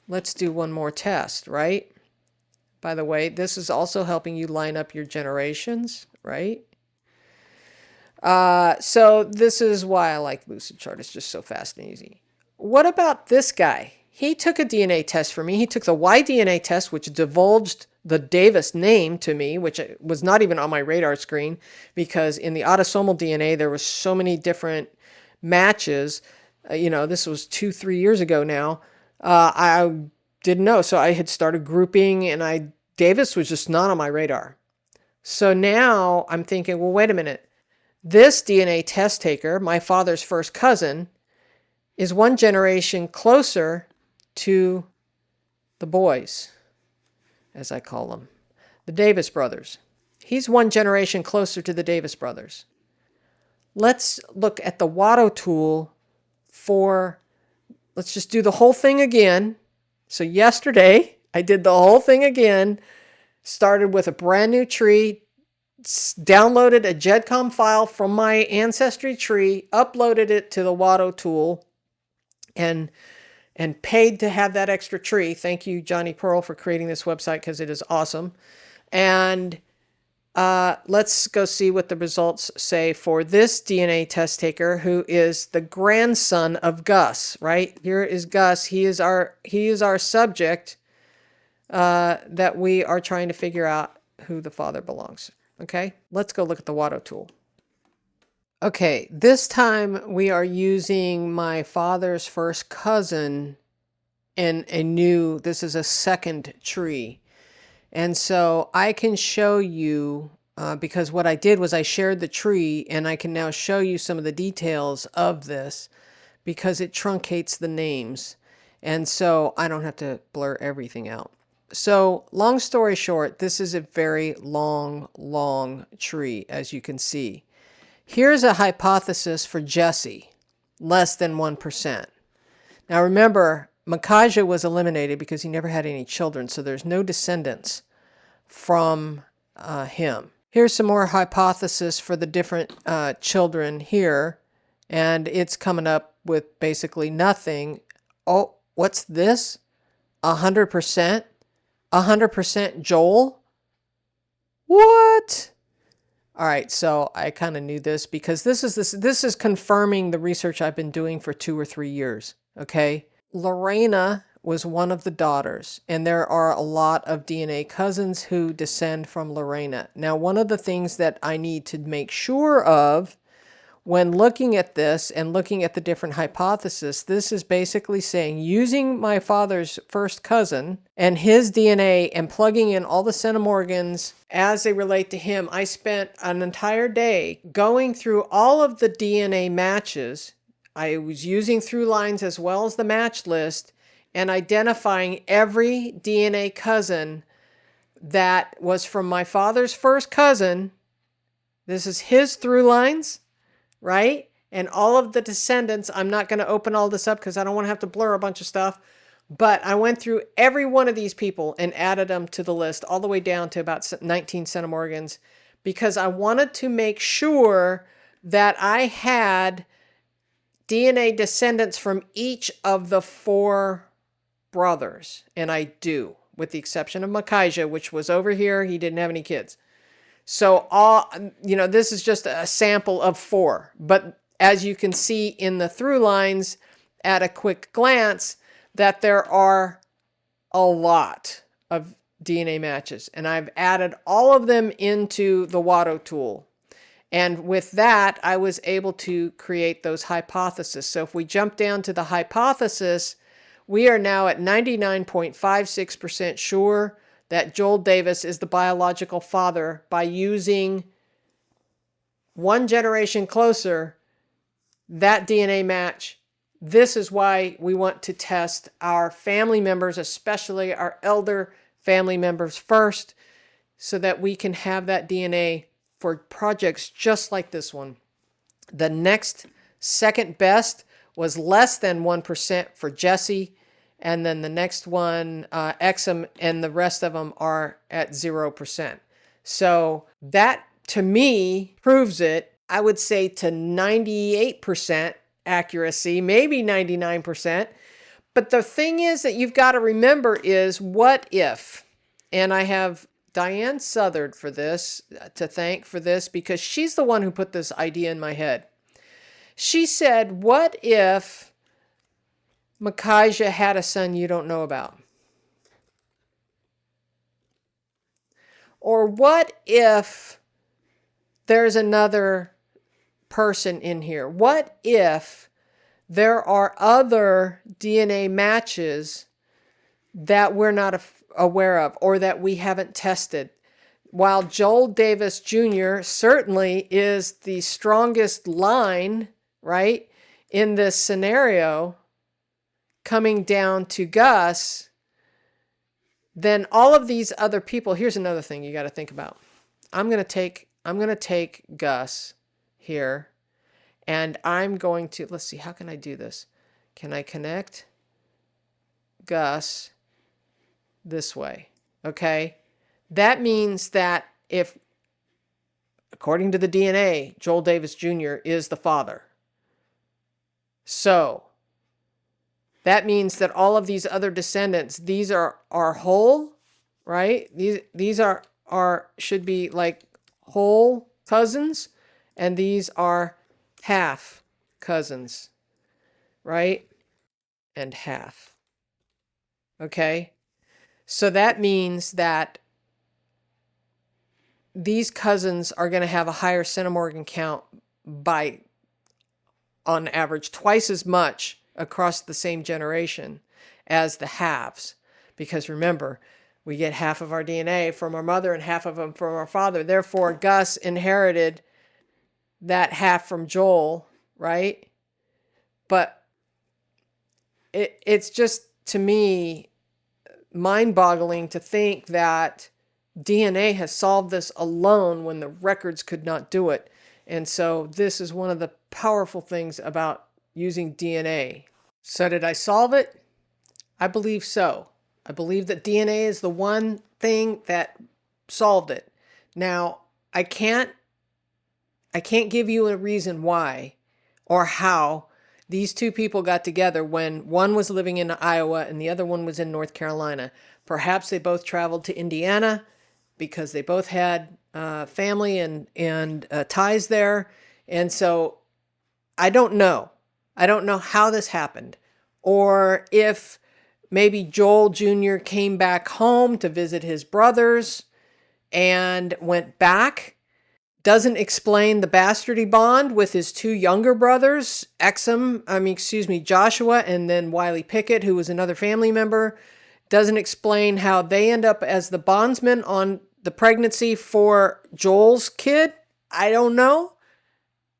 Speaker 1: let's do one more test, right? By the way, this is also helping you line up your generations, right? So this is why I like Lucid Chart. It's just so fast and easy. What about this guy? He took a DNA test for me. He took the Y-DNA test, which divulged the Davis name to me, which was not even on my radar screen, because in the autosomal DNA, there was so many different matches. This was 2-3 years ago now. I didn't know. So I had started grouping, and Davis was just not on my radar. So now I'm thinking, well, wait a minute. This DNA test taker, my father's first cousin, is one generation closer to the boys, as I call them, the Davis brothers. He's one generation closer to the Davis brothers. Let's look at the WATO tool let's just do the whole thing again. So yesterday, I did the whole thing again, started with a brand new tree, downloaded a GEDCOM file from my ancestry tree, uploaded it to the WATO tool, and paid to have that extra tree. Thank you, Johnny Pearl, for creating this website, because it is awesome. And let's go see what the results say for this DNA test taker, who is the grandson of Gus, right? Here is Gus. He is our subject that we are trying to figure out who the father belongs. Okay, let's go look at the WATO tool. Okay, this time we are using my father's first cousin in this is a second tree. And so I can show you, because what I did was I shared the tree, and I can now show you some of the details of this, because it truncates the names. And so I don't have to blur everything out. So long story short, this is a very long tree, as you can see. Here's a hypothesis for Jesse, less than 1%. Now remember, Micaiah was eliminated because he never had any children, so there's no descendants from him. Here's some more hypothesis for the different children here, and it's coming up with basically nothing. Oh, what's this? 100%? 100% Joel? What? All right, so I kind of knew this, because this is confirming the research I've been doing for 2 or 3 years, okay? Lorena was one of the daughters, and there are a lot of DNA cousins who descend from Lorena. Now, one of the things that I need to make sure of when looking at this and looking at the different hypotheses, this is basically saying, using my father's first cousin and his DNA and plugging in all the centimorgans as they relate to him, I spent an entire day going through all of the DNA matches. I was using through lines as well as the match list, and identifying every DNA cousin that was from my father's first cousin. This is his through lines, right? And all of the descendants. I'm not going to open all this up because I don't want to have to blur a bunch of stuff. But I went through every one of these people and added them to the list all the way down to about 19 centimorgans, because I wanted to make sure that I had DNA descendants from each of the 4 brothers. And I do, with the exception of Micaiah, which was over here. He didn't have any kids. So this is just a sample of 4. But as you can see in the through lines at a quick glance, that there are a lot of DNA matches. And I've added all of them into the WATO tool. And with that, I was able to create those hypotheses. So if we jump down to the hypothesis, we are now at 99.56% sure that Joel Davis is the biological father by using one generation closer, that DNA match. This is why we want to test our family members, especially our elder family members first, so that we can have that DNA for projects just like this one. The next second best was less than 1% for Jesse. And then the next one, Exum, and the rest of them are at 0%. So that, to me, proves it, I would say, to 98% accuracy, maybe 99%. But the thing is that you've got to remember is, what if? And I have Diane Southard for this, to thank for this, because she's the one who put this idea in my head. She said, what if Micaiah had a son you don't know about? Or what if there's another person in here? What if there are other DNA matches that we're not aware of or that we haven't tested? While Joel Davis Jr. certainly is the strongest line, right, in this scenario, coming down to Gus, then all of these other people, here's another thing you got to think about. I'm going to take Gus here, and I'm going to, let's see, how can I do this? Can I connect Gus this way? Okay. That means that if, according to the DNA, Joel Davis Jr. is the father. So that means that all of these other descendants, these are whole, right? These are should be like whole cousins, and these are half cousins, right? And half. Okay? So that means that these cousins are going to have a higher centimorgan count by, on average, twice as much across the same generation as the halves. Because remember, we get half of our DNA from our mother and half of them from our father. Therefore, Gus inherited that half from Joel, right? But it's just, to me, mind-boggling to think that DNA has solved this alone when the records could not do it. And so this is one of the powerful things about using DNA. So did I solve it? I believe so. I believe that DNA is the one thing that solved it. Now, I can't give you a reason why or how these two people got together when one was living in Iowa and the other one was in North Carolina. Perhaps they both traveled to Indiana because they both had family and ties there. And so I don't know. I don't know how this happened. Or if maybe Joel Jr. came back home to visit his brothers and went back. Doesn't explain the bastardy bond with his two younger brothers, Joshua, and then Wiley Pickett, who was another family member. Doesn't explain how they end up as the bondsmen on the pregnancy for Joel's kid. I don't know.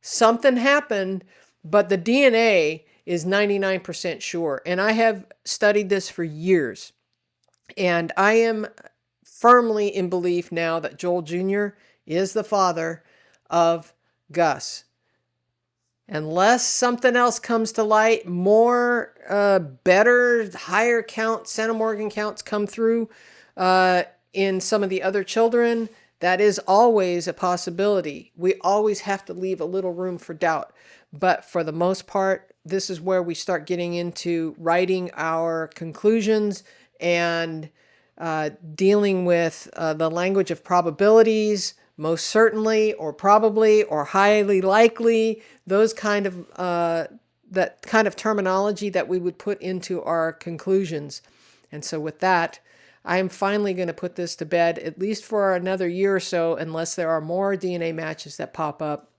Speaker 1: Something happened, but the DNA is 99% sure. And I have studied this for years. And I am firmly in belief now that Joel Jr. is the father of Gus. Unless something else comes to light, more better, higher count, centimorgan counts come through in some of the other children, that is always a possibility. We always have to leave a little room for doubt. But for the most part, this is where we start getting into writing our conclusions and dealing with the language of probabilities, most certainly, or probably, or highly likely, those kind of that kind of terminology that we would put into our conclusions. And so with that, I am finally going to put this to bed, at least for another year or so, unless there are more DNA matches that pop up.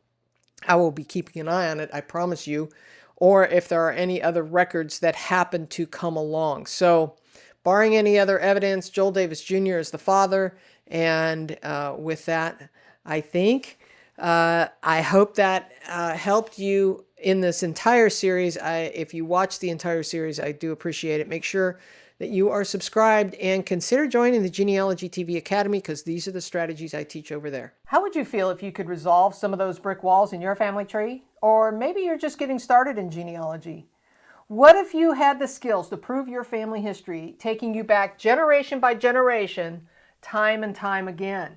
Speaker 1: I will be keeping an eye on it, I promise you, or if there are any other records that happen to come along. So, barring any other evidence, Joel Davis Jr. is the father, and with that, I think I hope that helped you in this entire series. If you watch the entire series, I do appreciate it. Make sure that you are subscribed and consider joining the Genealogy TV Academy, because these are the strategies I teach over there. How would you feel if you could resolve some of those brick walls in your family tree? Or maybe you're just getting started in genealogy. What if you had the skills to prove your family history, taking you back generation by generation, time and time again?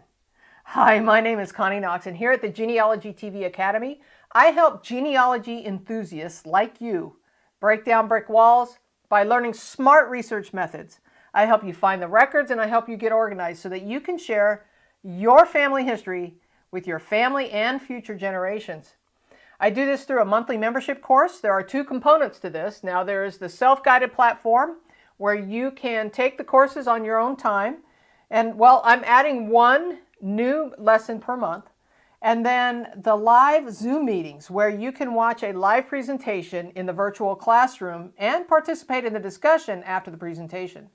Speaker 1: Hi, my name is Connie Knox, and here at the Genealogy TV Academy, I help genealogy enthusiasts like you break down brick walls by learning smart research methods. I help you find the records, and I help you get organized so that you can share your family history with your family and future generations. I do this through a monthly membership course. There are two components to this. Now, there is the self-guided platform where you can take the courses on your own time. And, well, I'm adding one new lesson per month. And then the live Zoom meetings where you can watch a live presentation in the virtual classroom and participate in the discussion after the presentation.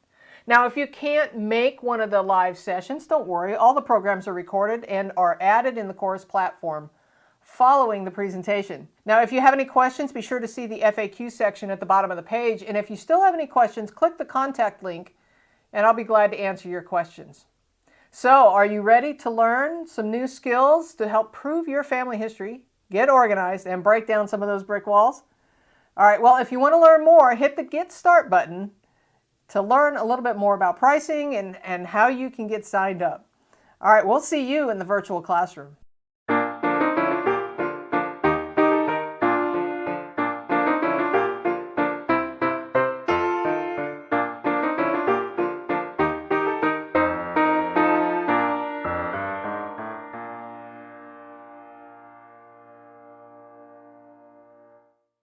Speaker 1: Now, if you can't make one of the live sessions, don't worry. All the programs are recorded and are added in the course platform following the presentation. Now, if you have any questions, be sure to see the FAQ section at the bottom of the page. And if you still have any questions, click the contact link and I'll be glad to answer your questions. So, are you ready to learn some new skills to help prove your family history, get organized, and break down some of those brick walls? All right, well, if you want to learn more, hit the Get Start button to learn a little bit more about pricing and how you can get signed up. All right, we'll see you in the virtual classroom.